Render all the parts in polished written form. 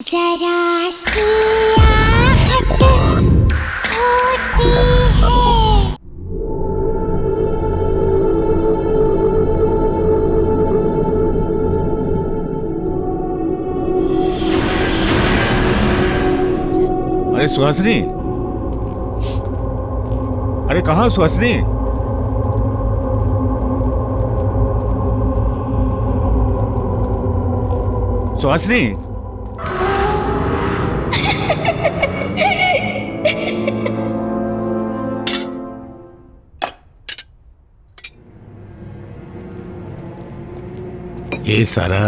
जरा सी आहट होती है। अरे सुहासिनी, अरे कहाँ सुहासिनी? सुहासिनी, ये सारा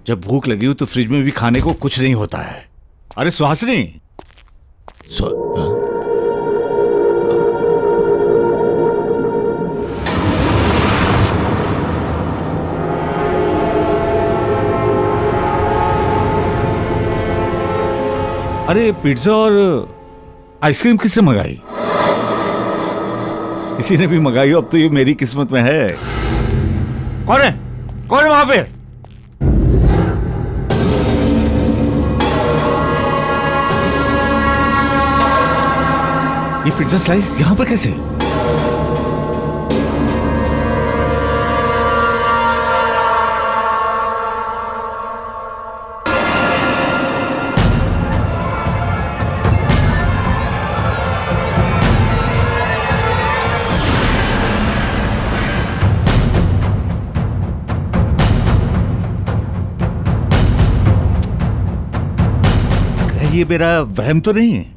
जब भूख लगी हो तो फ्रिज में भी खाने को कुछ नहीं होता है। अरे सुहासिनी, अरे पिज्जा और आइसक्रीम किसने मंगाई? किसी ने भी मंगाई हो, अब तो ये मेरी किस्मत में है। कौन है? कौन है वहां पे? ये पिज्जा स्लाइस यहां पर कैसे? ये मेरा वहम तो नहीं है?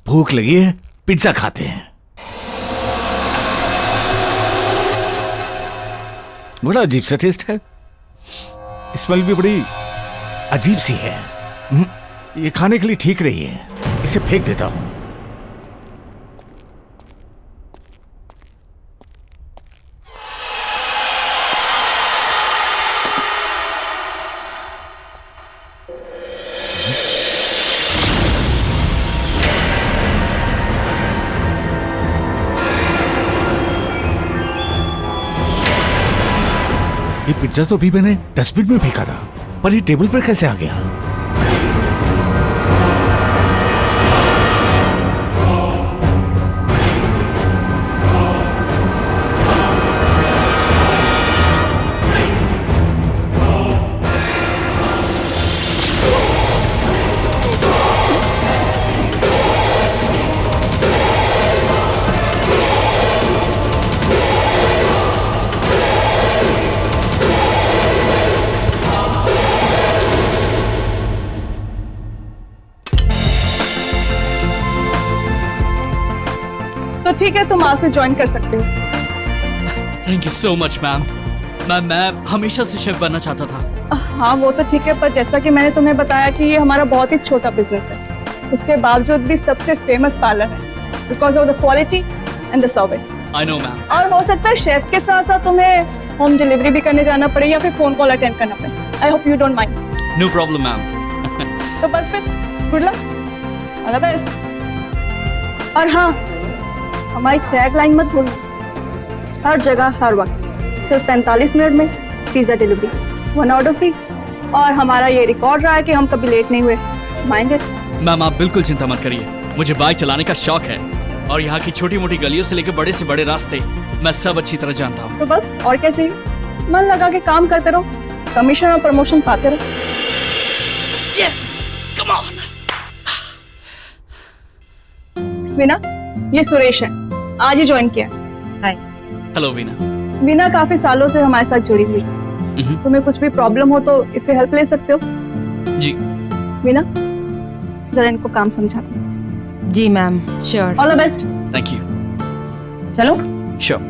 भूख लगी है, पिज्जा खाते हैं। बड़ा अजीब सा टेस्ट है, स्मेल भी बड़ी अजीब सी है। ये खाने के लिए ठीक नहीं है, इसे फेंक देता हूं। ये पिज्जा तो अभी मैंने डस्टबिन में फेंका था, पर ये टेबल पर कैसे आ गया? तो ठीक है, तुम आज से ज्वाइन कर सकते हो। Thank you so much ma'am. मैं हमेशा से शेफ बनना चाहता था। हाँ वो तो ठीक है, पर जैसा कि मैंने तुम्हें बताया कि ये हमारा बहुत ही छोटा बिजनेस है, उसके बावजूद भी सबसे फेमस पार्लर है because of the quality and the service. I know ma'am. और हो सकता है शेफ के साथ साथ तुम्हें होम डिलीवरी भी करने जाना पड़े या फिर फोन कॉल अटेंड करना पड़े। I hope you don't mind. No problem ma'am. तो बस फिर good luck, all the best. और हाँ, हमारी टैग लाइन मत भूलना, हर जगह हर वक्त सिर्फ 45 मिनट में पिज्जा डिलीवरी, 1 ऑर्डर फ्री। और हमारा ये रिकॉर्ड रहा है कि हम कभी लेट नहीं हुए। Mind it. मैम आप बिल्कुल चिंता मत करिए, मुझे बाइक चलाने का शौक है और यहाँ की छोटी मोटी गलियों से लेकर बड़े से बड़े रास्ते मैं सब अच्छी तरह जानता हूँ। तो बस और क्या चाहिए, मन लगा के काम करते रहो, कमीशन और प्रमोशन पाते रहो। Yes, come on. वीना, ये सुरेश है, आज ही ज्वाइन किया। हाय। हेलो वीना। वीना काफी सालों से हमारे साथ जुड़ी हुई है। तुम्हें कुछ भी प्रॉब्लम हो तो इससे हेल्प ले सकते हो। जी। वीना, जरा इनको काम समझा दो। जी ma'am, sure. All the best. Thank you. चलो। श्योर।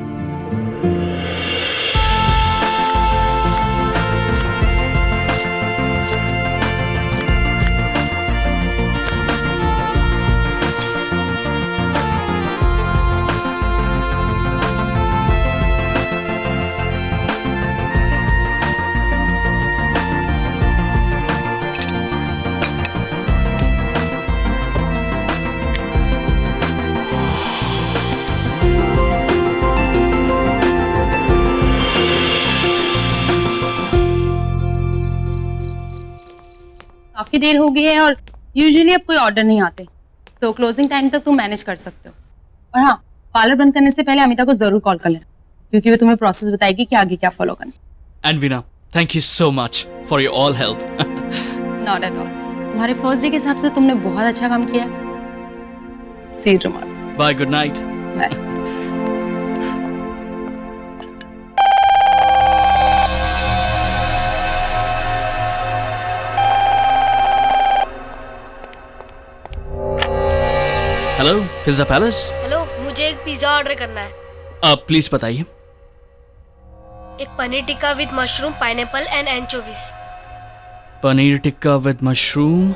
काफी देर हो गई है और यूजुअली अब कोई ऑर्डर नहीं आते, तो क्लोजिंग टाइम तक तुम मैनेज कर सकते हो। और हाँ, पार्लर बंद करने से पहले अमिता को जरूर कॉल कर लेना, क्योंकि वो तुम्हें प्रोसेस बताएगी कि आगे क्या फॉलो करना। And Veena, thank you so much for your all help. Not at all, तुम्हारे फर्स्ट डे के हिसाब से तुमने बहुत अच्छा काम किया। See you tomorrow. Bye, good night. Bye. Hello, Pizza Palace. Hello, मुझे एक पिज्जा ऑर्डर करना है। आप प्लीज बताइए। एक paneer tikka with mushroom, pineapple and anchovies. Paneer tikka with mushroom,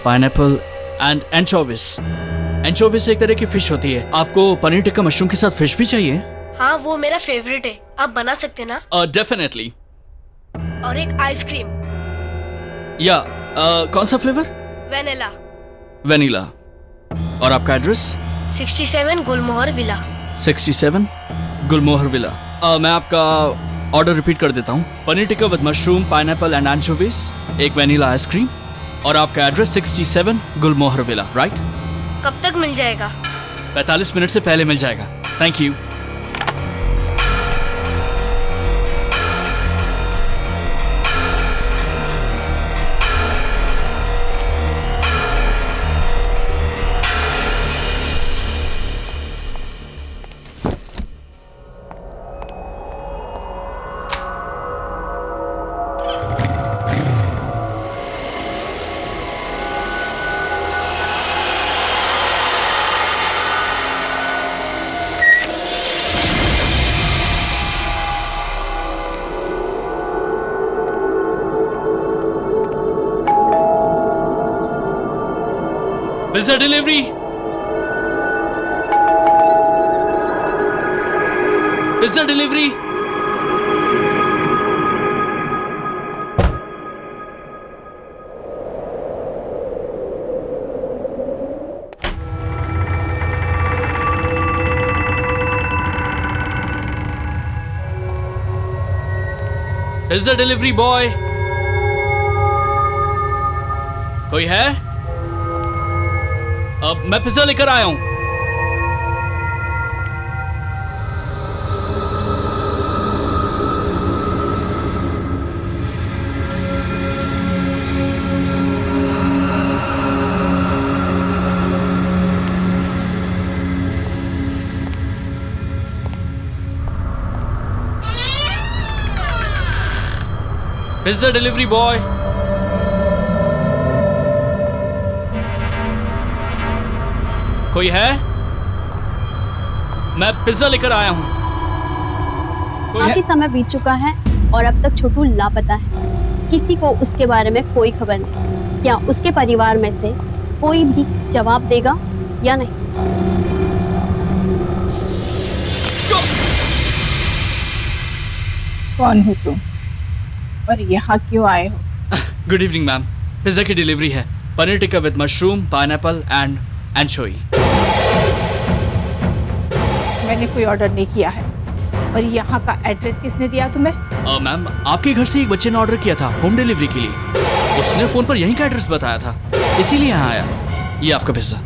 pineapple and anchovies. Anchovies एक तरह की फिश होती है। आपको पनीर टिक्का मशरूम के साथ फिश भी चाहिए? हाँ, वो मेरा फेवरेट है। आप बना सकते ना? डेफिनेटली। और एक आइसक्रीम। या कौन सा फ्लेवर? वेनिला। वेनिला। और आपका address? 67 Gulmohar Villa. 67 Gulmohar Villa. मैं आपका ऑर्डर रिपीट कर देता हूँ। Paneer tikka with mushroom, pineapple and anchovies, एक वेनिला आइसक्रीम, और आपका एड्रेस 67 गुलमोहर विला, राइट? कब तक मिल जाएगा? 45 मिनट से पहले मिल जाएगा। Thank you. Pizza delivery. Pizza delivery. Pizza delivery boy. कोई है? अब मैं पिज्जा लेकर आया हूं। Pizza delivery boy. कोई है? मैं पिज्जा लेकर आया हूं। काफी समय बीत चुका है और अब तक छोटू लापता है। किसी को उसके बारे में कोई खबर नहीं। क्या उसके परिवार में से कोई भी जवाब देगा या नहीं? कौन हो तुम और यहाँ क्यों आए हो? गुड इवनिंग मैम, पिज्जा की डिलीवरी है। Paneer tikka with mushroom, pineapple and anchovy. मैंने कोई ऑर्डर नहीं किया है। और यहाँ का एड्रेस किसने दिया तुम्हें? मैम, आपके घर से एक बच्चे ने ऑर्डर किया था होम डिलीवरी के लिए। उसने फोन पर यहीं का एड्रेस बताया था, इसीलिए यहाँ आया। ये आपका पिज्जा।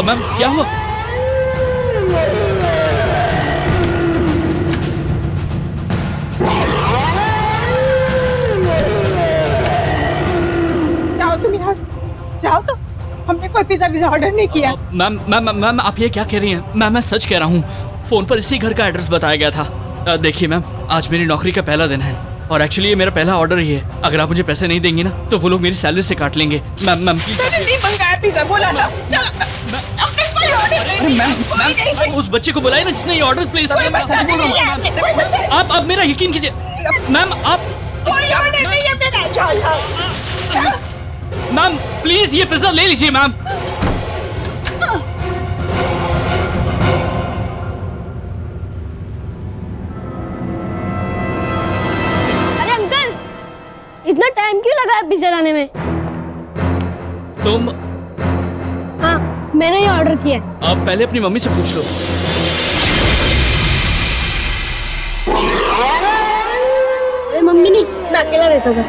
मैम, क्या हुआ? जाओ तुम यहाँ से, जाओ। तो हमने कोई पिज्जा ऑर्डर नहीं किया। मैम मैम मैम, आप ये क्या कह रही हैं? मैम, मैं सच कह रहा हूँ। फोन पर इसी घर का एड्रेस बताया गया था। देखिए मैम, आज मेरी नौकरी का पहला दिन है और एक्चुअली ये मेरा पहला ऑर्डर ही है। अगर आप मुझे पैसे नहीं देंगे ना तो वो लोग मेरी सैलरी से काट लेंगे। Ma'am please. मैंने नहीं मंगाया पिज्जा, बोला ना। चलो, हमने कोई ऑर्डर नहीं किया। मैम, उस बच्चे को बुलाइए ना जिसने ये ऑर्डर प्लेस कोई किया। बच्चा नहीं है, कोई बच्चा नहीं। आप मेरा यकीन कीजिए मैम। आप कोई ऑर्डर नहीं है मेरा। चलो। मैम प्लीज ये पिज्जा ले लीजिए मैम। अरे अंकल, इतना टाइम क्यों लगा है पिज्जा लाने में? तुम? हाँ, मैंने ये ऑर्डर किया है। आप पहले अपनी मम्मी से पूछ लो। अरे मम्मी नहीं, मैं अकेला रहता था।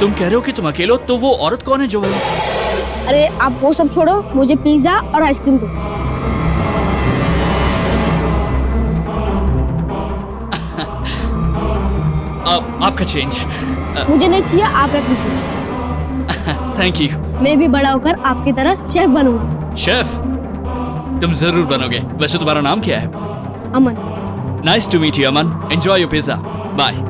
तुम कह रहे हो कि तुम अकेले हो, तो वो औरत कौन है जो अरे आप वो सब छोड़ो, मुझे पिज्जा और आइसक्रीम दो। आपका चेंज। मुझे नहीं चाहिए, आप रख लीजिए। Thank you. मैं भी बड़ा होकर आपकी तरह शेफ बनूंगा। शेफ? तुम जरूर बनोगे। वैसे तुम्हारा नाम क्या है? Aman. Nice to meet you Aman. Enjoy your pizza. Bye.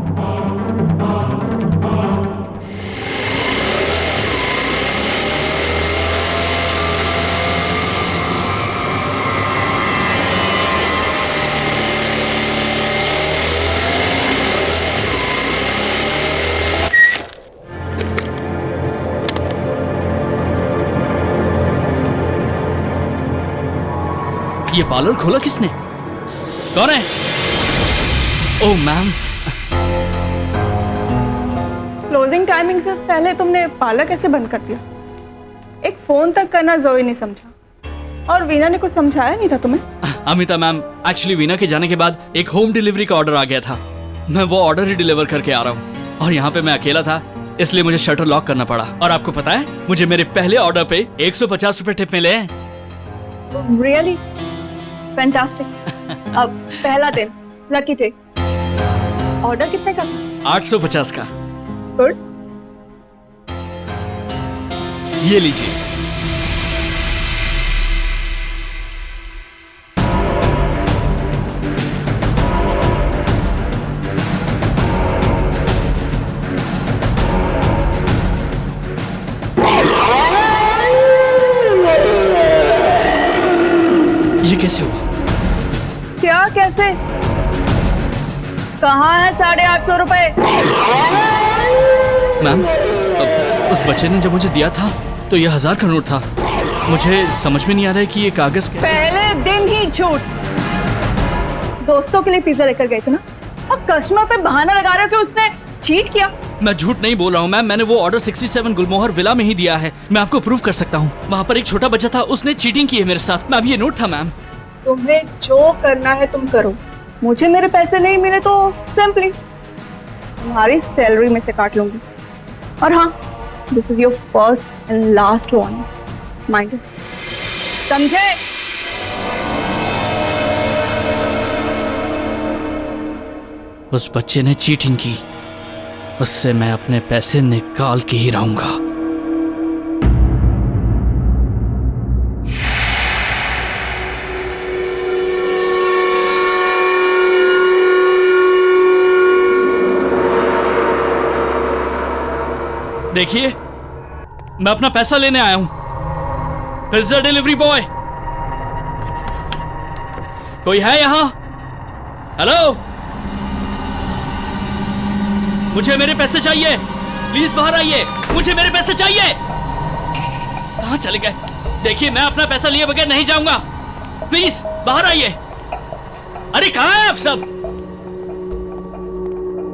ये पार्लर खोला किसने? कौन है? ओह मैम। क्लोजिंग टाइमिंग से पहले तुमने पार्लर कैसे बंद कर दिया? एक फोन तक करना जरूरी नहीं समझा? और वीना ने कुछ समझाया नहीं था तुम्हें? अमिता मैम, एक्चुअली वीना के जाने के बाद एक होम डिलीवरी का ऑर्डर आ गया था। मैं वो ऑर्डर ही डिलीवर करके आ रहा हूँ और यहाँ पे मैं अकेला था, इसलिए मुझे शटर लॉक करना पड़ा। और आपको पता है, मुझे मेरे पहले ऑर्डर पे 150 रुपए टिप मिले हैं। Really fantastic. अब पहला दिन, लकी डे। ऑर्डर कितने का था? 850 का। गुड। ये लीजिए। ये कैसे हुआ? क्या कैसे? कहाँ है 850 रुपए? मैम, उस बच्चे ने जब मुझे दिया था तो ये 1000 का नोट था। मुझे समझ में नहीं आ रहा है कि ये कागज कैसे। पहले दिन ही झूठ। दोस्तों के लिए पिज्जा लेकर गए थे ना, अब कस्टमर पे बहाना लगा रहे हो कि उसने चीट किया। मैं झूठ नहीं बोल रहा हूँ मैम, मैंने वो ऑर्डर 67 गुलमोहर विला में ही दिया है। मैं आपको प्रूव कर सकता हूँ। वहाँ पर एक छोटा बच्चा था, उसने चीटिंग की है मेरे साथ। मैम, ये नोट था मैम। तुम्हें जो करना है तुम करो। मुझे मेरे पैसे नहीं मिले तो सिंपली तुम्हारी सैलरी में से काट लूंगी। और हाँ, this is your first and last warning, mind. समझे? उस बच्चे ने चीटिंग की, उससे मैं अपने पैसे निकाल के ही रहूंगा। देखिए, मैं अपना पैसा लेने आया हूं। पिज्जा डिलीवरी बॉय, कोई है यहां? हेलो, मुझे मेरे पैसे चाहिए। प्लीज बाहर आइए, मुझे मेरे पैसे चाहिए। कहां चले गए? देखिए, मैं अपना पैसा लिए बगैर नहीं जाऊंगा। प्लीज बाहर आइए। अरे कहां है आप सब?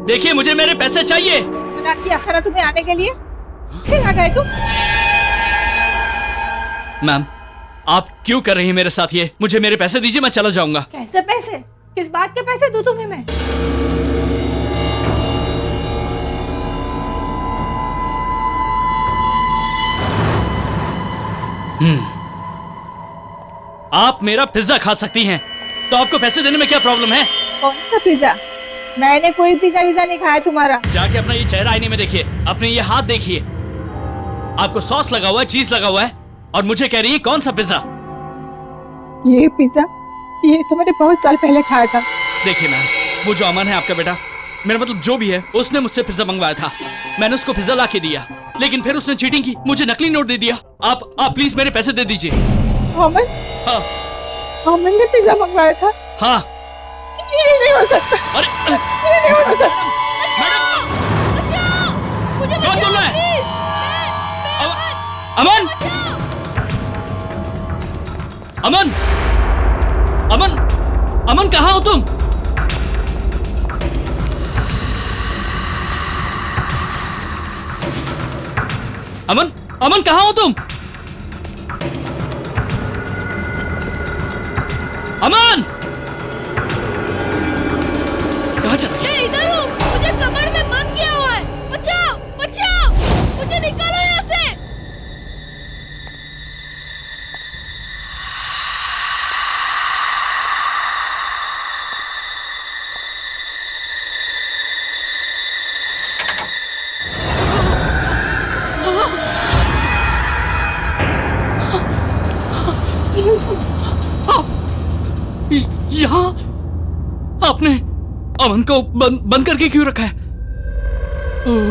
देखिए, मुझे मेरे पैसे चाहिए। मना किया था ना तुम्हें आने के लिए, फिर आ गए तुम। मैम, आप क्यों कर रही हैं मेरे साथ ये? मुझे मेरे पैसे दीजिए, मैं चला जाऊंगा। कैसे पैसे? किस बात के पैसे दूं तुम्हें मैं? आप मेरा पिज्जा खा सकती हैं, तो आपको पैसे देने में क्या प्रॉब्लम है? कौन सा पिज्जा? मैंने कोई पिज्जा विज़ा नहीं खाया तुम्हारा। जाके अपना ये चेहरा आईने में देखिए, अपने ये हाथ देखिए। आपको सॉस लगा हुआ है, चीज लगा हुआ है, और मुझे कह रही है कौन सा पिज्जा? ये पिज्जा, ये तो मैंने बहुत साल पहले खाया था। देखिए मैम, वो जो अमन है आपका बेटा, मेरा मतलब जो भी है, उसने मुझसे पिज्जा मंगवाया था। मैंने उसको पिज्जा ला के दिया, लेकिन फिर उसने चीटिंग की, मुझे नकली नोट दे दिया। आप प्लीज मेरे पैसे दे दीजिए। अमन? हाँ। अमन ने पिज्जा मंगवाया था? हाँ। ये नहीं हो सकता। अरे ये नहीं हो सकता। कौन बोल रहा है? अमन! अमन! अमन! अमन, कहाँ हो तुम? अमन! अमन, कहाँ हो तुम? अमन! कहाँ चला गया? मैं इधर हूँ, मुझे कमर में बंद किया हुआ है। बचाओ, बचाओ! मुझे निकालो यहाँ से। यहाँ आपने अमन को बंद करके क्यों रखा है?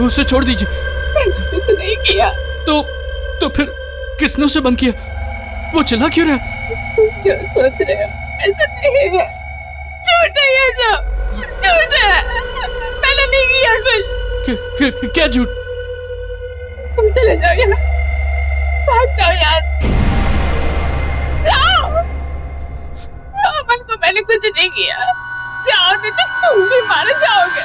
उसे छोड़ दीजिए। कुछ नहीं किया। तो फिर किसने उसे बंद किया? वो चिल्ला क्यों रहा है? तुम जो सोच रहे हो ऐसा नहीं है, झूठ है ये सब, झूठ है। मैंने नहीं किया कुछ। क्या झूठ? तुम चले जाओ यहाँ, भाग जाओ यहाँ से। जाओ। अमन को मैंने कुछ नहीं किया। जाओ, नहीं तो तुम भी मारे जाओगे।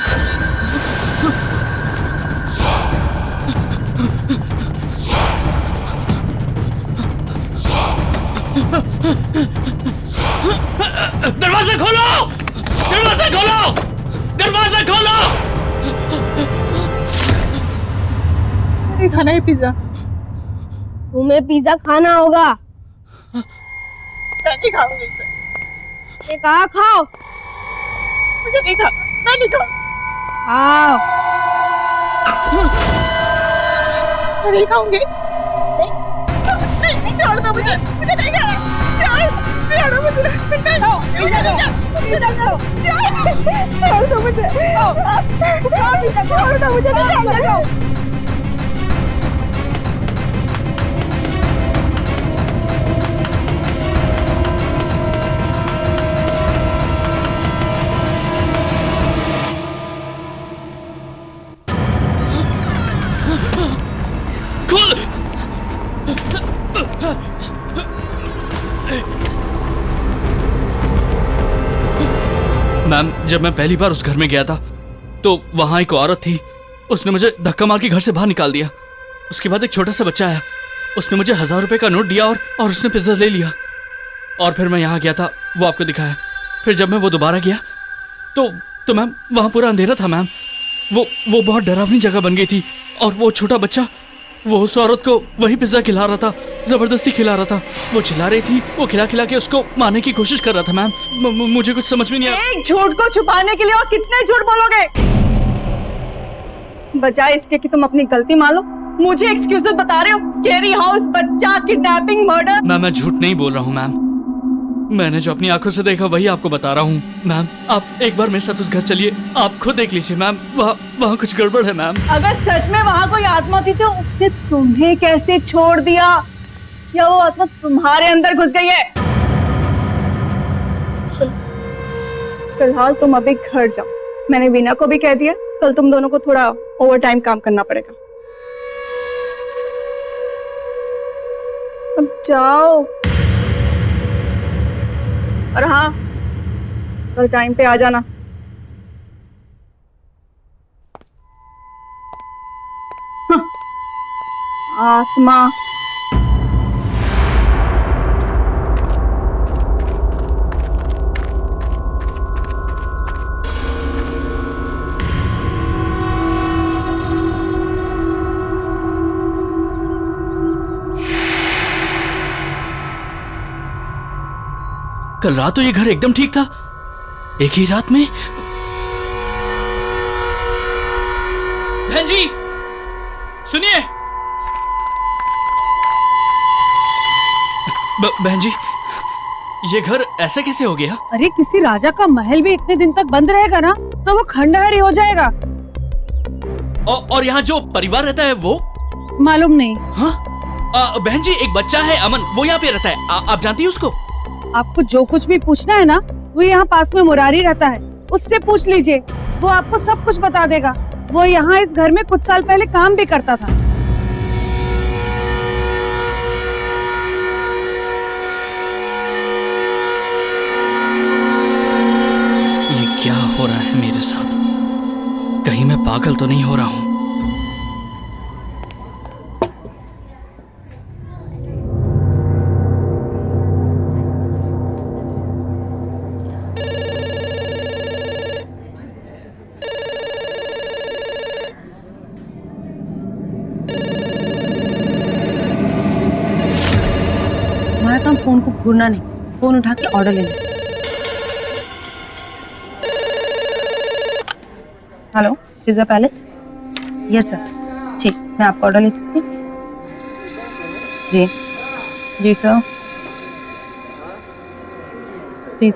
दरवाजा खोलो! दरवाजा खोलो! दरवाजा खोलो! मुझे खाना है पिज्जा। तुम्हें पिज्जा खाना होगा। मैं नहीं खाऊंगी इसे। ये कहा खाओ। मुझे नहीं खा, मैं नहीं खाऊं। खाओ। मैं नहीं खाऊंगी। नहीं, छोड़ दो मुझे नहीं खाना। छोड़ दो मुझे। खाओ, पिज्जा खाओ, पिज्जा खाओ। छोड़ दो मुझे। खाओ पिज्जा, छोड़ दो मुझे। पिज्जा खाओ। खोल! मैम, जब मैं पहली बार उस घर में गया था तो वहां एक औरत थी। उसने मुझे धक्का मार के घर से बाहर निकाल दिया। उसके बाद एक छोटा सा बच्चा आया। उसने मुझे 1000 रुपए का नोट दिया और उसने पिज्जा ले लिया। और फिर मैं यहाँ गया था, वो आपको दिखाया। फिर जब मैं वो दोबारा गया तो मैम वहाँ पूरा अंधेरा था। मैम वो बहुत डरावनी जगह बन गई थी। और वो छोटा बच्चा वो उस औरत को वही पिज्जा खिला रहा था, जबरदस्ती खिला रहा था। वो चिल्ला रही थी, वो खिला खिला के उसको मारने की कोशिश कर रहा था। मैम मुझे कुछ समझ में नहीं आया। एक झूठ को छुपाने के लिए और कितने झूठ बोलोगे? बजाय इसके कि तुम अपनी गलती मान लो, मुझे एक्सक्यूजेस बता रहे हो। स्केरी हाउस, बच्चा, किडनैपिंग, मर्डर। मैम, मैं झूठ नहीं बोल रहा हूँ। मैम, मैंने जो अपनी आंखों से देखा वही आपको बता रहा हूँ। मैम, आप एक बार मेरे साथ उस घर चलिए, आप खुद देख लीजिए। मैम, वहाँ कुछ गड़बड़ है। मैम, अगर सच में वहाँ कोई आत्मा थी तो उसने तुम्हें कैसे छोड़ दिया? या वो आत्मा तुम्हारे अंदर घुस गई है? चलो, फिलहाल तुम अभी घर जाओ। मैंने वीना को भी कह दिया, कल तुम दोनों को थोड़ा ओवर टाइम काम करना पड़ेगा। अब जाओ। और हाँ, कल टाइम पे आ जाना। आत्मा। कल रात तो ये घर एकदम ठीक था। एक ही रात में। बहन जी, सुनिए। बहन जी, ये घर ऐसा कैसे हो गया? अरे किसी राजा का महल भी इतने दिन तक बंद रहेगा ना तो वो खंडहर ही हो जाएगा। और यहाँ जो परिवार रहता है वो? मालूम नहीं। हाँ, बहन जी, एक बच्चा है अमन, वो यहाँ पे रहता है। आप जानती है उसको? आपको जो कुछ भी पूछना है ना, वो यहाँ पास में मुरारी रहता है, उससे पूछ लीजिए। वो आपको सब कुछ बता देगा। वो यहाँ इस घर में कुछ साल पहले काम भी करता था। ये क्या हो रहा है मेरे साथ? कहीं मैं पागल तो नहीं हो रहा हूँ? फोन को घूरना नहीं, फोन उठा के ऑर्डर लेना। Hello, Pizza Palace? Yes sir. जी, मैं आपका ऑर्डर ले सकती हूँ? जी जी सर। जी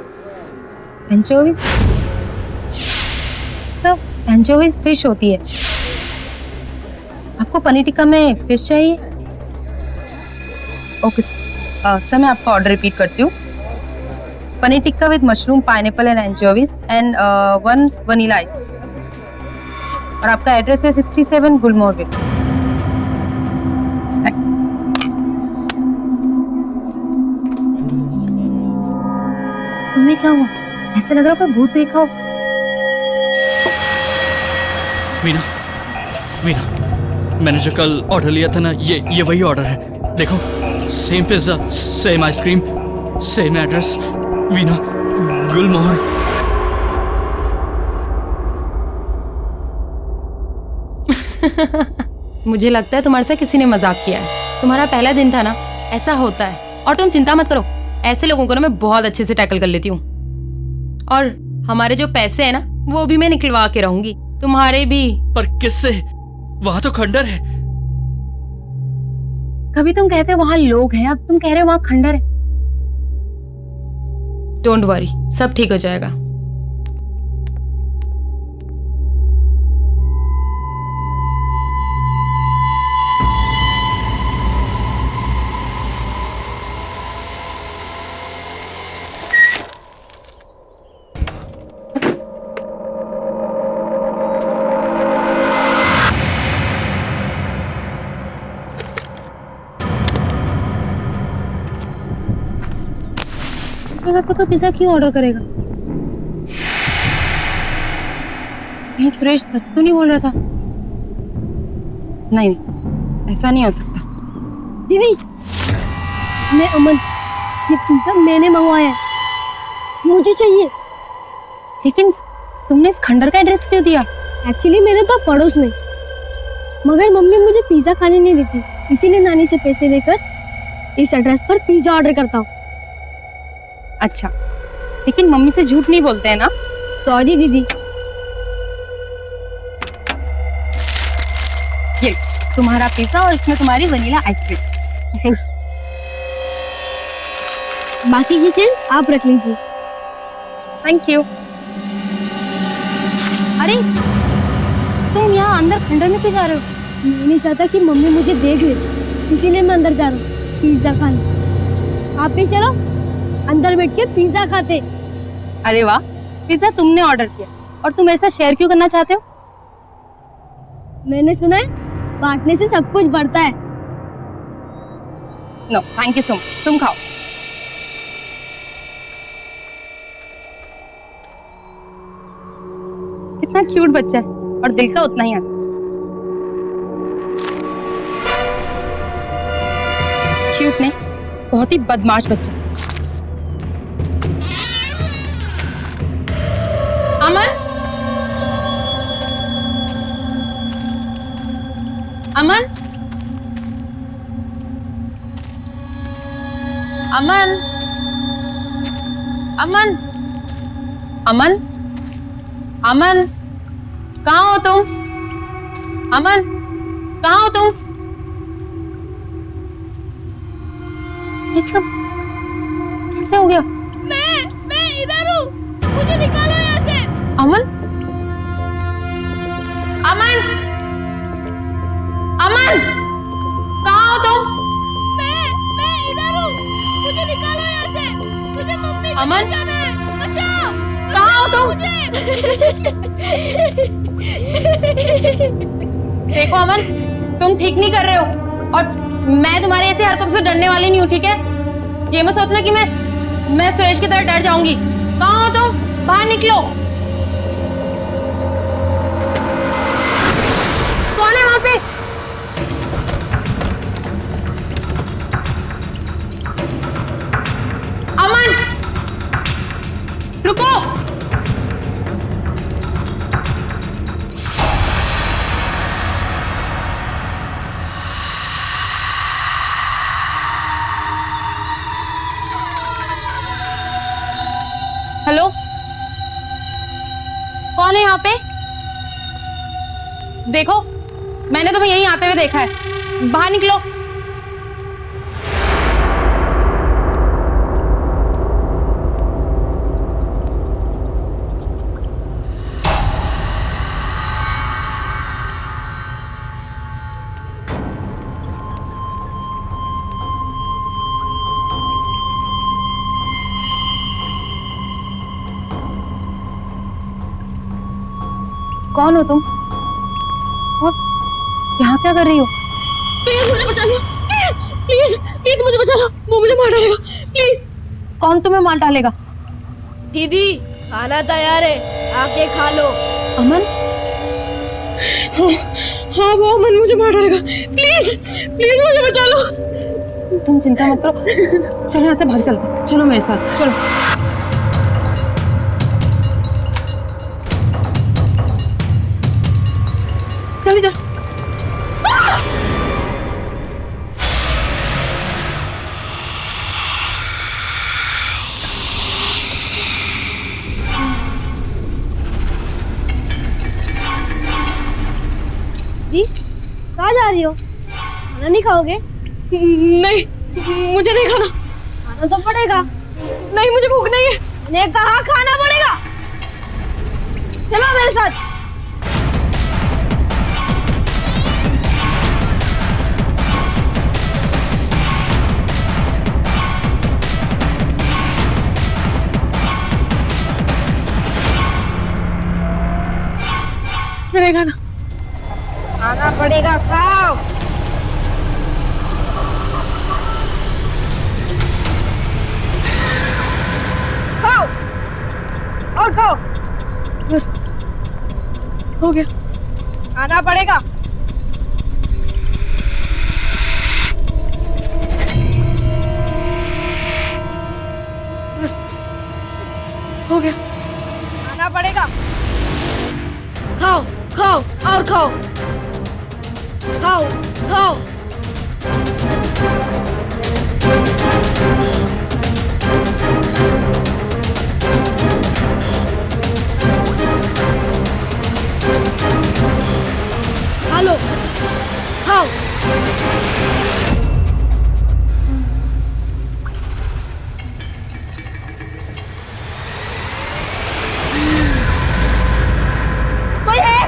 एंचोवीज सर, एंचोवीज फिश होती है। आपको पनीर टिक्का में फिश चाहिए? ओके सर, मैं आपका ऑर्डर रिपीट करती हूँ। Paneer tikka with mushroom, pineapple and anchovies and 1 vanilla ice. और आपका एड्रेस है 67 गुलमोहर वे। तुम्हें क्या हुआ? ऐसे लग रहा है कोई भूत देखा हो। मीना, मीना, मैंने जो कल ऑर्डर लिया था ना, ये वही ऑर्डर है। देखो, same pizza, same ice cream, same address. Meena, Gulmohar. मुझे लगता है तुम्हारे साथ किसी ने मजाक किया है। तुम्हारा पहला दिन था ना, ऐसा होता है। और तुम चिंता मत करो, ऐसे लोगों को ना मैं बहुत अच्छे से टैकल कर लेती हूँ। और हमारे जो पैसे हैं ना, वो भी मैं निकलवा के रहूंगी, तुम्हारे भी। पर किससे? वहां तो खंडर है। कभी तुम कहते हो वहां लोग हैं, अब तुम कह रहे हो वहां खंडर है। डोंट वरी, सब ठीक हो जाएगा। जगह से कोई पिज्जा क्यों ऑर्डर करेगा? कहीं सुरेश सच तो नहीं बोल रहा था? नहीं, ऐसा नहीं हो सकता। दीदी, मैं अमन, ये पिज्जा मैंने मंगवाया है, मुझे चाहिए। लेकिन तुमने इस खंडर का एड्रेस क्यों दिया? एक्चुअली मेरे तो पड़ोस में, मगर मम्मी मुझे पिज्जा खाने नहीं देती, इसीलिए नानी से पैसे लेकर इस एड्रेस पर पिज्जा ऑर्डर करता हूँ। अच्छा, लेकिन मम्मी से झूठ नहीं बोलते हैं ना? सॉरी दीदी। ये तुम्हारा पिज्जा और इसमें तुम्हारी वनीला आइसक्रीम। बाकी की चीज आप रख लीजिए। Thank you. अरे तुम यहाँ अंदर खंडर में क्यों जा रहे हो? मैं नहीं चाहता कि मम्मी मुझे देख ले, इसीलिए मैं अंदर जा रहा हूँ पिज्जा खाने। आप भी चलो, अंदर बैठ के पिज्जा खाते। अरे वाह, पिज्जा तुमने ऑर्डर किया और तुम ऐसा शेयर क्यों करना चाहते हो? मैंने सुना है बांटने से सब कुछ बढ़ता है। No thank you so much, तुम खाओ। कितना क्यूट बच्चा है और दिल का उतना ही आता। क्यूट नहीं, बहुत ही बदमाश बच्चा। अमन, अमन, अमन, अमन, अमन, अमन, कहाँ हो तुम? अमन, कहाँ हो तुम? ये सब कैसे हो गया? मैं इधर हूँ, मुझे निकालो यहाँ से। अमन, अमन, अमन, कहाँ हो तुम? मैं इधर हूँ, मुझे निकालो यहाँ से। मुझे मम्मी को अमन? बचाना है, बचाओ। कहाँ हो तुम? देखो अमन, तुम ठीक नहीं कर रहे हो और मैं तुम्हारे ऐसी हरकतों से डरने वाली नहीं हूँ, ठीक है? ये मत सोचना कि मैं सुरेश की तरह डर जाऊंगी। कहाँ हो तुम? बाहर निकलो। कौन है वहां पे? अमन, रुको। देखो, मैंने तुम्हें यहीं आते हुए देखा है। बाहर निकलो। कौन हो तुम? और यहाँ क्या कर रही हो? प्लीज मुझे बचा लो, प्लीज प्लीज मुझे बचा लो, वो मुझे मार डालेगा, प्लीज। कौन तुम्हें मार डालेगा? दीदी खाना तैयार है, आके खा लो। अमन? हाँ वो अमन मुझे मार डालेगा, प्लीज प्लीज मुझे बचा लो। तुम चिंता मत करो, चलो यहाँ से भाग चलते। चलो मेरे साथ, चलो। जल्दी चल। जी कहाँ जा रही हो? खाना नहीं खाओगे? नहीं मुझे नहीं खाना। खाना तो पड़ेगा। नहीं मुझे भूख नहीं है। मैंने कहा खाना पड़ेगा। चलो मेरे साथ। नहीं खाना। खाना पड़ेगा, खाओ। खाओ और खाओ। बस हो गया। खाना पड़ेगा। बस हो गया। खाना पड़ेगा। खाओ खाओ और खाओ, खाओ खाओ। खा लो, खाओ। कोई है?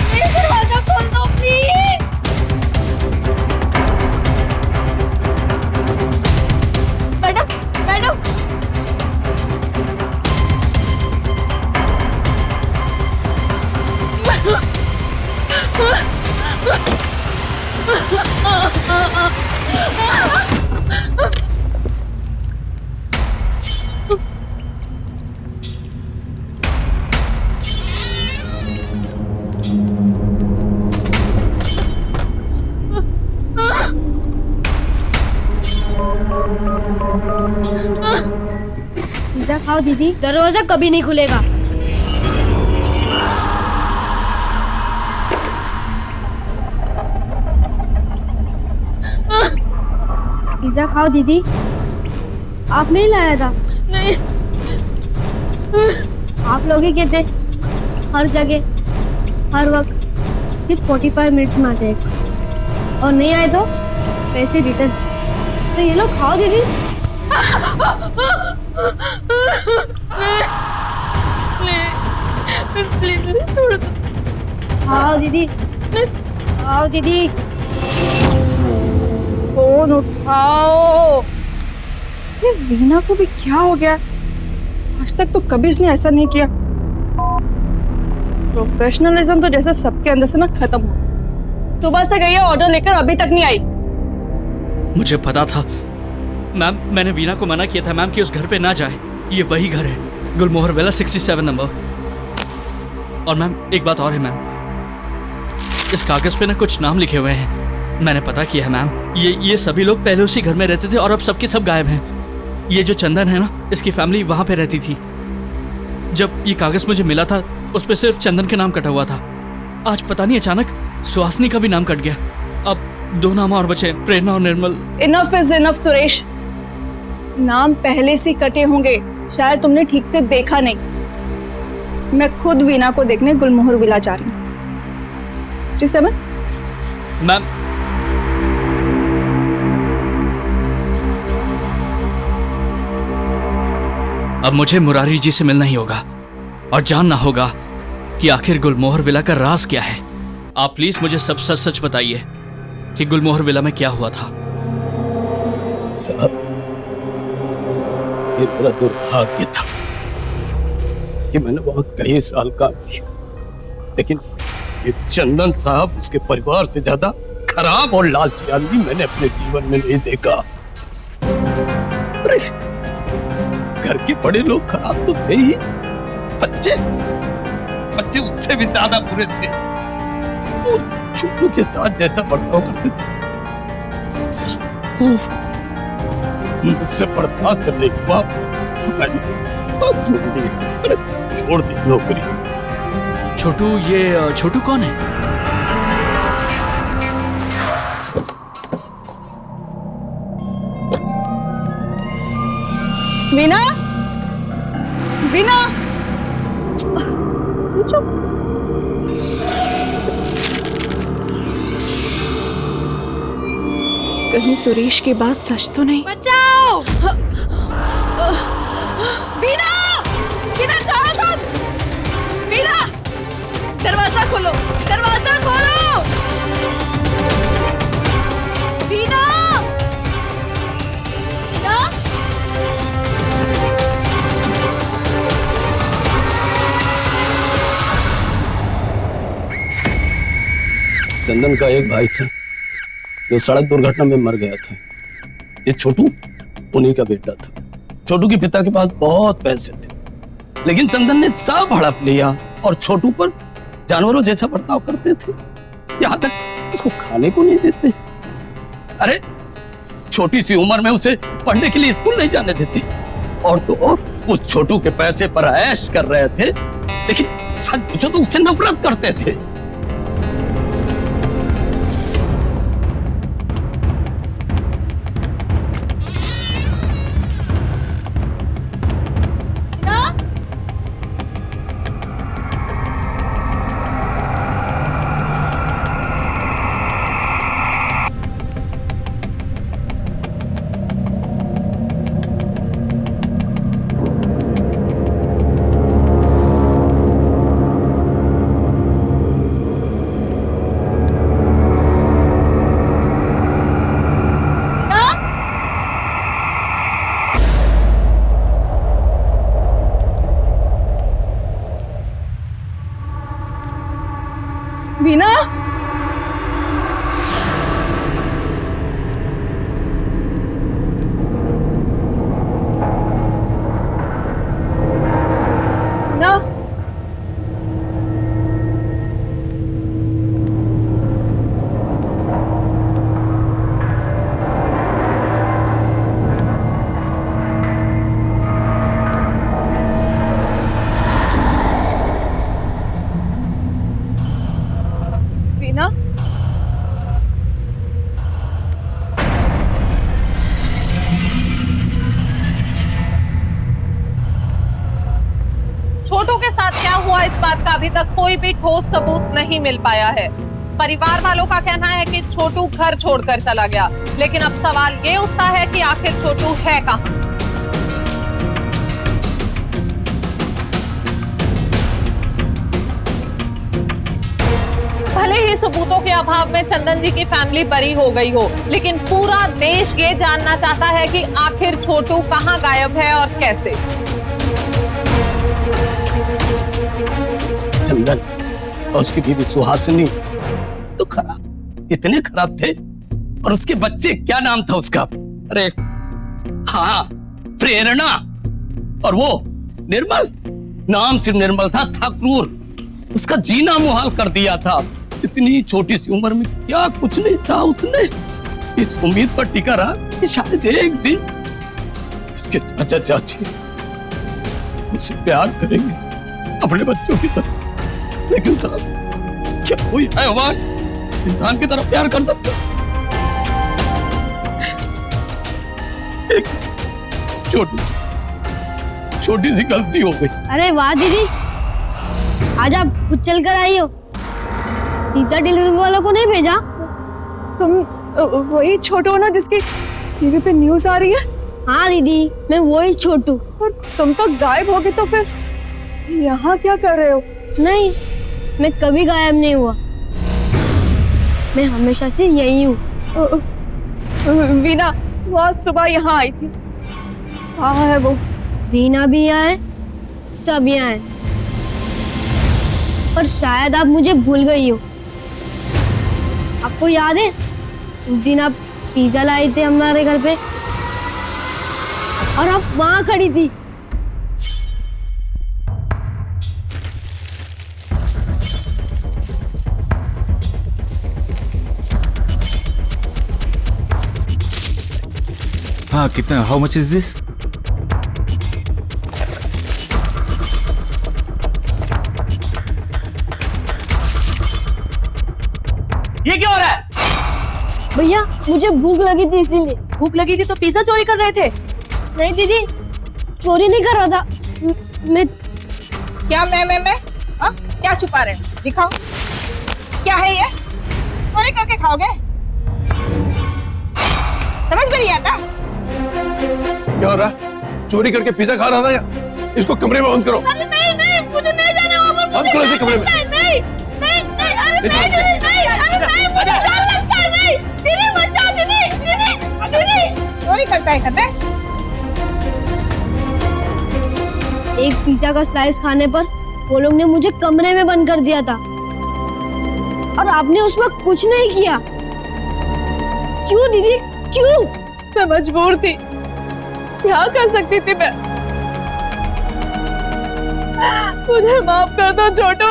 प्लीज दरवाजा खोल दो, प्लीज। मैडम मैडम पिज्जा खाओ दीदी। दरवाजा कभी नहीं खुलेगा। पिज्जा खाओ दीदी। आप नहीं लाया था? नहीं। आप लोग ही कहते हर जगह हर वक्त सिर्फ 45 मिनट्स में आ जाएगा और नहीं आए तो पैसे रिटर्न। तो ये लोग खाओ दीदी। प्लीज छोड़ दो। खाओ दीदी, खाओ दीदी। फोन उठाओ। ये वीना को भी क्या हो गया? आज तक तो कभी इसने ऐसा नहीं किया। प्रोफेशनलिज्म तो जैसे सबके अंदर से ना खत्म हो। सुबह से गई है ऑर्डर लेकर, अभी तक नहीं आई। मुझे पता था मैम, मैंने वीना को मना किया था मैम कि उस घर पे ना जाए। ये वही घर है, गुलमोहर विला 67 नंबर। और मैम एक बात और है मैम, इस कागज पे ना कुछ नाम लिखे हुए हैं। मैंने पता किया है मैम, ये सभी लोग पहले उसी घर में रहते थे और अब सबके सब गायब हैं। ये जो चंदन है ना, इसकी फैमिली वहां पे रहती थी। जब ये कागज मुझे मिला था उस पे सिर्फ चंदन के नाम कटा हुआ था। आज पता नहीं अचानक सुहासिनी का भी नाम कट गया। अब 2 नाम और बचे, प्रेरणा और Nirmal. Enough is enough Suresh. नाम पहले से कटे होंगे, शायद तुमने ठीक से देखा नहीं। मैं खुद वीना को देखने गुलमोहर विला जा रही हूँ। 67 मैम, अब मुझे मुरारी जी से मिलना ही होगा और जानना होगा कि आखिर गुलमोहर विला का राज क्या है। आप प्लीज मुझे सब सच सच बताइए कि गुलमोहर विला में क्या हुआ था। साहब, ये मेरा दुर्भाग्य था कि मैंने वहां कई साल काम किया, लेकिन ये चंदन साहब, इसके परिवार से ज्यादा खराब और लालची आदमी मैंने अपने जीवन में नहीं देखा। अरे घर के बड़े लोग खराब तो थे ही, बच्चे उससे भी ज्यादा बुरे थे। उस छोटू के साथ जैसा बर्ताव करते थे मुझसे बर्दाश्त करने के बाद मैंने छोड़ दी नौकरी। छोटू, ये छोटू कौन है? वीना, वीना, कहीं सुरेश की बात सच तो नहीं? बचाओ! वीना, वीना कहाँ तुम? वीना, दरवाजा खोलो, दरवाजा खोलो! वीना, वीना, चंदन का एक भाई था जो सड़क दुर्घटना में मर गया था। ये छोटू उन्हीं का बेटा था। छोटू के पिता के पास बहुत पैसे थे, लेकिन चंदन ने सब हड़प लिया और छोटू पर जानवरों जैसा बर्ताव करते थे। यहाँ तक उसको खाने को नहीं देते। अरे छोटी सी उम्र में उसे पढ़ने के लिए स्कूल नहीं जाने देते। और तो और उस छोटू के पैसे पर ऐश कर रहे थे, लेकिन सच पूछो तो उससे नफरत करते थे। वीना, ना, वीना, छोटू के साथ क्या हुआ इस बात का अभी तक कोई भी ठोस सबूत नहीं मिल पाया है। परिवार वालों का कहना है कि छोटू घर छोड़कर चला गया, लेकिन अब सवाल ये उठता है कि आखिर छोटू है कहाँ? भले ही सबूतों के अभाव में चंदन जी की फैमिली बरी हो गई हो, लेकिन पूरा देश ये जानना चाहता है कि आखिर छोटू कहाँ गायब है और कैसे। चंदन और उसकी बीवी सुहासिनी तो खराब, इतने खराब थे। और उसके बच्चे, क्या नाम था उसका? अरे हाँ, प्रेरणा। और वो निर्मल, नाम सिर्फ निर्मल था क्रूर। उसका जीना मुहाल कर दिया था। इतनी छोटी सी उम्र में क्या कुछ नहीं सहा उसने। इस उम्मीद पर टिका रहा कि शायद एक दिन उसके चाचा चाची उससे प्यार करेंगे अपने बच्चों की तरह। लेकिन साहब, क्या कोई हैवान इंसान की तरह प्यार कर सकता? एक छोटी सी गलती हो गई। अरे वाह दीदी, आज आप खुद चल कर आई हो, पिज्जा डिलीवरी वालों को नहीं भेजा? तुम वही छोटू हो ना जिसकी टीवी पे न्यूज आ रही है? हाँ दीदी, मैं वही छोटू। और तुम तो गायब हो गए, तो फिर यहाँ क्या कर रहे हो? नहीं, मैं कभी गायब नहीं हुआ, मैं हमेशा से यही हूँ। वीना वो आज सुबह यहाँ आई थी, कहाँ है वो? वीना भी यहाँ है, सब यहाँ है, पर शायद आप मुझे भूल गई हो। आपको याद है उस दिन आप पिज्जा लाए थे हमारे घर पे और आप वहां खड़ी थी? हाँ, कितना? How much is this? ये क्या हो रहा है? भैया मुझे भूख लगी थी इसीलिए। भूख लगी थी तो पिज्जा चोरी कर रहे थे? नहीं दीदी, चोरी नहीं कर रहा था मैं। क्या मैं हाँ? क्या छुपा रहे हैं? दिखाओ, क्या है ये? चोरी करके खाओगे? समझ में नहीं आता? क्या हो रहा है? चोरी करके पिज्जा खा रहा था या? इसको कमरे में बंद करो। अरे नहीं नहीं, मुझे नहीं जाना वहाँ पर। बंद करो इसे कमरे में। नहीं नहीं नहीं, अरे नहीं नहीं नहीं, अरे नहीं, मुझे डर लगता है। नहीं दीदी, बचाओ दीदी, दीदी दीदी। चोरी करता है घर में? एक पिज्जा का स्लाइस खाने पर वो लोग ने मुझे कमरे में बंद कर दिया था और आपने उस वक्त कुछ नहीं किया। क्यों दीदी, क्यों? मैं मजबूर थी, क्या कर सकती थी मैं? मुझे माफ कर दो छोटू।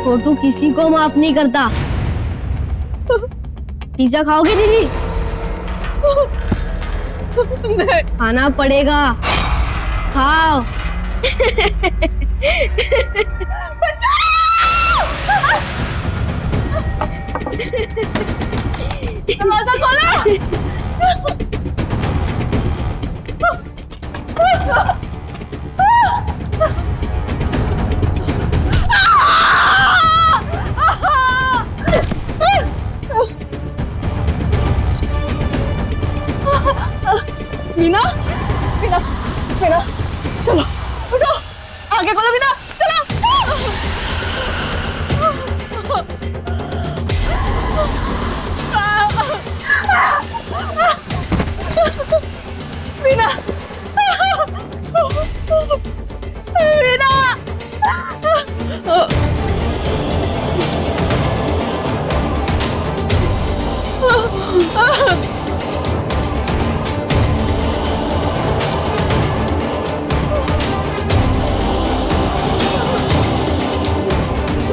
छोटू किसी को माफ नहीं करता। पिज्जा खाओगे दीदी? नहीं। खाना पड़ेगा, खाओ। दरवाजा खोलो। वीना, वीना, वीना, चलो उठो, आगे खोलो वीना, चलो। वीना, वीना,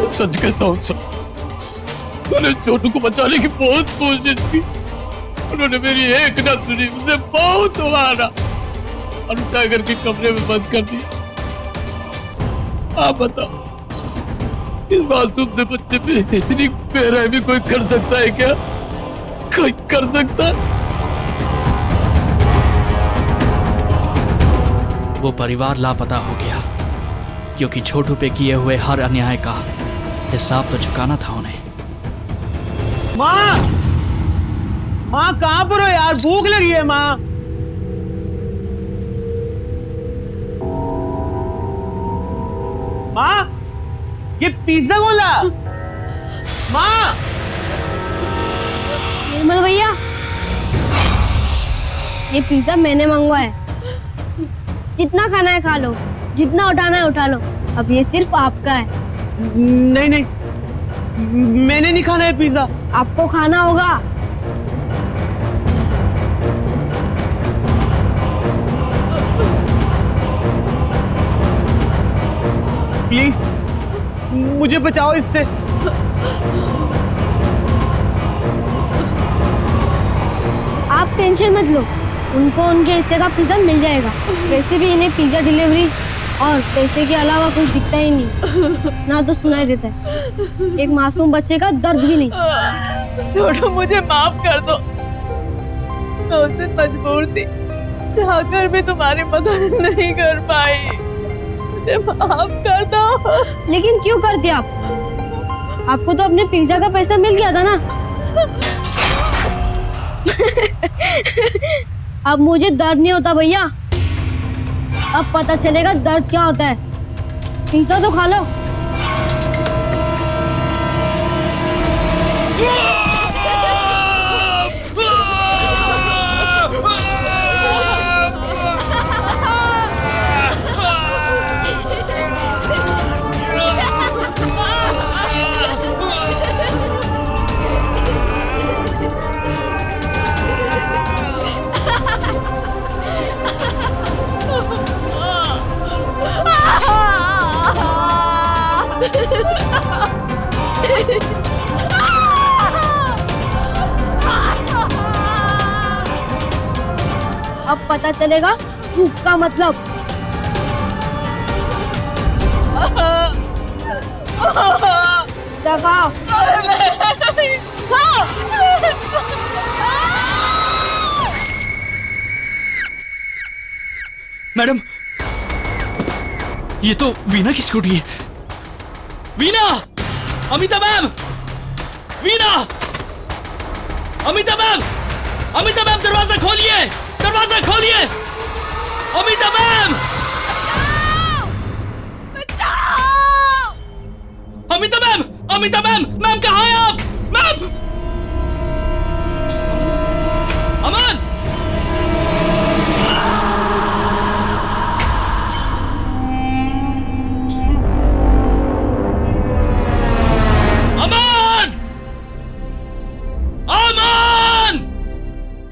सच कहता हूँ सब, मैंने छोटू को बचाने की बहुत कोशिश की, उन्होंने मेरी एक ना सुनी, मुझे बहुत मारा और टाइगर के कमरे में बंद कर दिया। आप बताओ, इस मासूम से बच्चे पे इतनी बेरहमी कोई कर सकता है क्या? कोई कर सकता है? वो परिवार लापता हो गया क्योंकि छोटू पे किए हुए हर अन्याय का हिसाब तो चुकाना था उन्हें। माँ, माँ कहाँ पर हो यार? भूख लगी है माँ। माँ, ये पिज्जा कौन ला? माँ, निर्मल भैया, ये पिज्जा मैंने मंगवाया है। जितना खाना है खा लो, जितना उठाना है उठा लो, अब ये सिर्फ आपका है। नहीं नहीं, मैंने नहीं खाना है पिज्जा। आपको खाना होगा। प्लीज मुझे बचाओ इससे। आप टेंशन मत लो, उनको उनके हिस्से का पिज्जा मिल जाएगा। वैसे भी इन्हें पिज्जा डिलीवरी और पैसे के अलावा कुछ दिखता ही नहीं, ना तो सुनाई देता है। एक मासूम बच्चे का दर्द भी नहीं। छोड़ो, मुझे माफ कर दो, मैं उस दिन मजबूर थी। चाहकर भी तुम्हारी मदद नहीं कर पाई, मुझे माफ कर दो। लेकिन क्यों कर दिया आप? आपको तो अपने पिज्जा का पैसा मिल गया था ना। अब मुझे दर्द नहीं होता भैया, अब पता चलेगा दर्द क्या होता है। पिज्जा तो खा लो। अब पता चलेगा भूख का मतलब। खाओ। मैडम, ये तो वीना की स्कूटी है। Veena! Amita ma'am! Veena! Amita ma'am! Amita ma'am, दरवाजा खोलिए! दरवाजा खोलिए! Amita ma'am! Amita ma'am! Amita ma'am! Ma'am